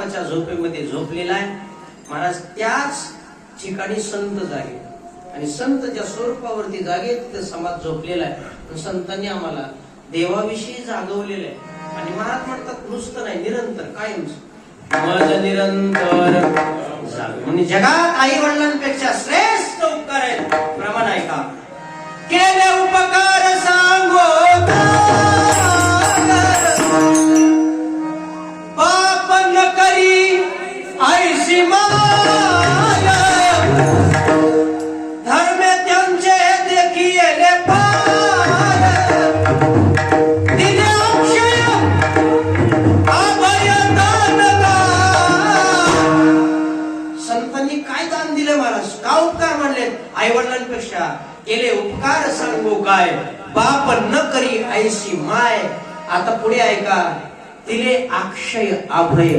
आरामाच्या झोपेमध्ये झोपलेला आहे महाराज. त्याच ठिकाणी संत जागे आणि संत ज्या स्वरूपावरती जागे तिथे समाज झोपलेला आहे. संतांनी आम्हाला देवाविषयी जागवलेलं आहे आणि महाराज म्हणतात नुसतं नाही, निरंतर कायमच मज निरंतर जाग. म्हणजे जगात आई वडिलांपेक्षा श्रेष्ठ उपकार आहेत. प्रमाण आहे का? केले उपकार सांगो पाप न करी ऐशी माय, धर्म त्यांचे देखिले पाय, दिले अक्षय अभय दान. संतांनी काय दान दिले महाराज? का उपकार मानले? आई वडिलांपेक्षा केले उपकार सांगू काय, बाप न करी ऐशी माय. आता पुढे ऐका, दिले अक्षय अभय.